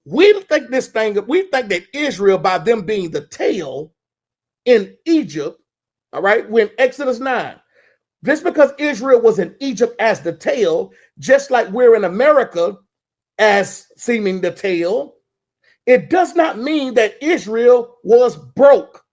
We think that Israel, by them being the tail in Egypt, all right, when Exodus 9, just because Israel was in Egypt as the tail, just like we're in America as seeming the tail, it does not mean that Israel was broke.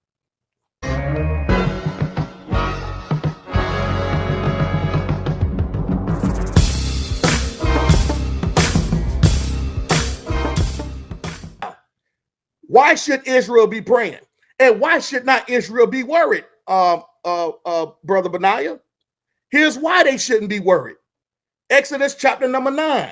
Why should Israel be praying? And why should not Israel be worried, Brother Benaiah? Here's why they shouldn't be worried. Exodus chapter number 9.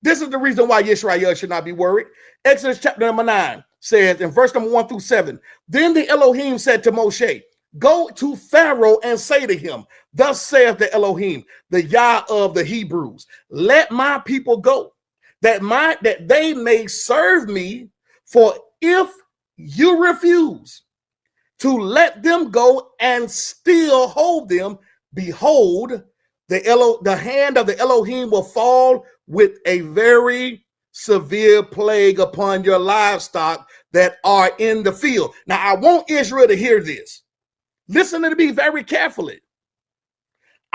This is the reason why Israel should not be worried. Exodus chapter number 9 says in verse number 1 through 7, then the Elohim said to Moshe, go to Pharaoh and say to him, thus saith the Elohim, the Yah of the Hebrews, let my people go, that they may serve me. For if you refuse to let them go and still hold them, behold, the hand of the Elohim will fall with a very severe plague upon your livestock that are in the field. Now, I want Israel to hear this. Listen to me very carefully.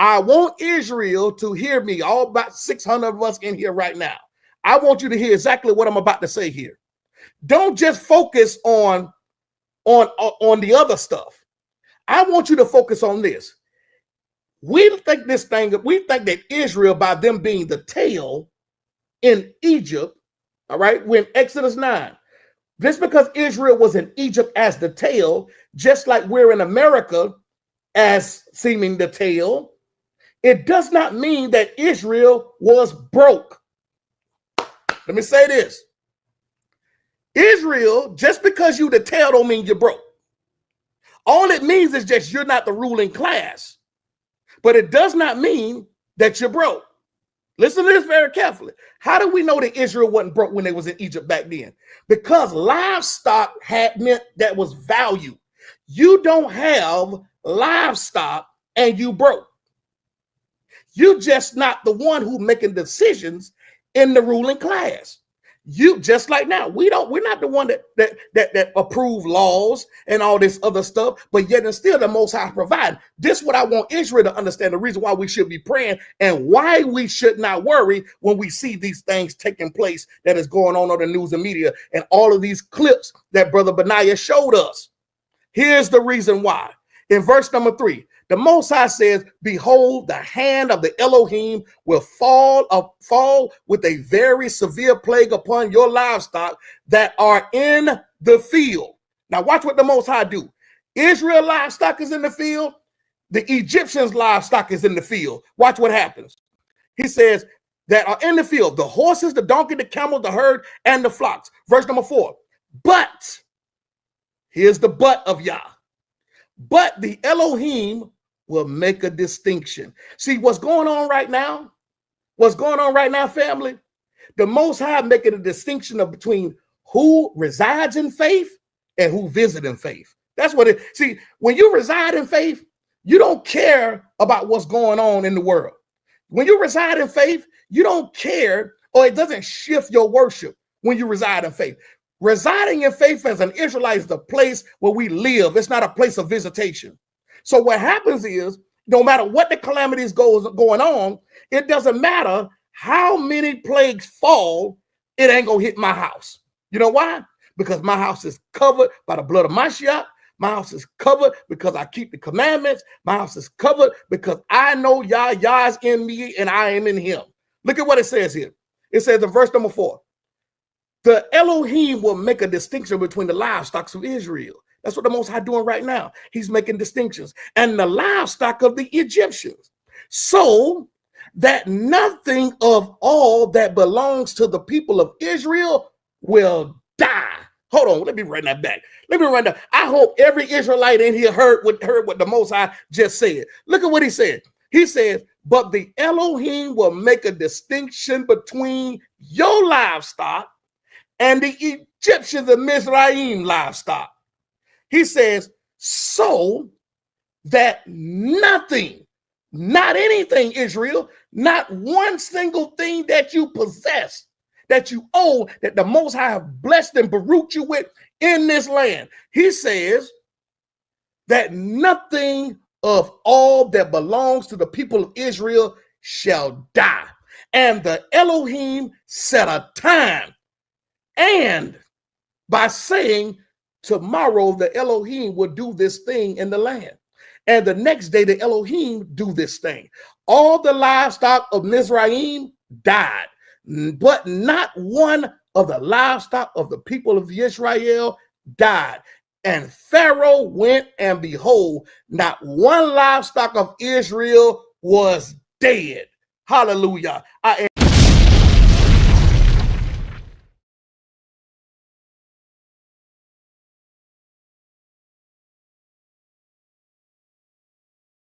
I want Israel to hear me, all about 600 of us in here right now. I want you to hear exactly what I'm about to say here. Don't just focus on the other stuff. I want you to focus on this. We think that Israel, by them being the tail in Egypt, all right, when Exodus 9, just because Israel was in Egypt as the tail, just like we're in America as seeming the tail, it does not mean that Israel was broke. Let me say this. Israel, just because you the tail don't mean you're broke. All it means is just you're not the ruling class. But it does not mean that you're broke. Listen to this very carefully. How do we know that Israel wasn't broke when they was in Egypt back then? Because livestock had meant that was value. You don't have livestock and you broke. You just not the one who making decisions in the ruling class. You just like now, we're not the one that approve laws and all this other stuff, but yet and still the Most High provide. This is what I want Israel to understand, the reason why we should be praying and why we should not worry when we see these things taking place that is going on the news and media and all of these clips that Brother Benaiah showed us. Here's the reason why. In verse number 3, the Most High says, behold, the hand of the Elohim will fall with a very severe plague upon your livestock that are in the field. Now watch what the Most High do. Israel livestock is in the field. The Egyptians livestock is in the field. Watch what happens. He says that are in the field, the horses, the donkey, the camel, the herd, and the flocks. Verse number 4. But, here's the but of Yah. But the Elohim will make a distinction. See what's going on right now? What's going on right now, family? The Most High making a distinction between who resides in faith and who visits in faith. That's what it. See, when you reside in faith, you don't care about what's going on in the world. When you reside in faith, you don't care, or it doesn't shift your worship when you reside in faith. Residing in faith as an Israelite is the place where we live. It's not a place of visitation. So what happens is, no matter what the calamities going on, it doesn't matter how many plagues fall, it ain't gonna hit my house. You know why? Because my house is covered by the blood of Mashiach. My house is covered because I keep the commandments. My house is covered because I know Yah is in me and I am in him. Look at what it says here. It says in verse number 4, the Elohim will make a distinction between the livestock of Israel. That's what the Most High doing right now. He's making distinctions. And the livestock of the Egyptians. So that nothing of all that belongs to the people of Israel will die. Hold on, let me run that back. I hope every Israelite in here heard what the Most High just said. Look at what he said. He says, but the Elohim will make a distinction between your livestock and the Egyptians of Mizraim livestock. He says, so that nothing, not anything, Israel, not one single thing that you possess that you own, that the Most High have blessed and baruched you with in this land. He says that nothing of all that belongs to the people of Israel shall die. And the Elohim set a time, and by saying tomorrow the Elohim will do this thing in the land, and the next day the Elohim do this thing. All the livestock of Mizraim died, but not one of the livestock of the people of Israel died. And Pharaoh went, and behold, not one livestock of Israel was dead. Hallelujah.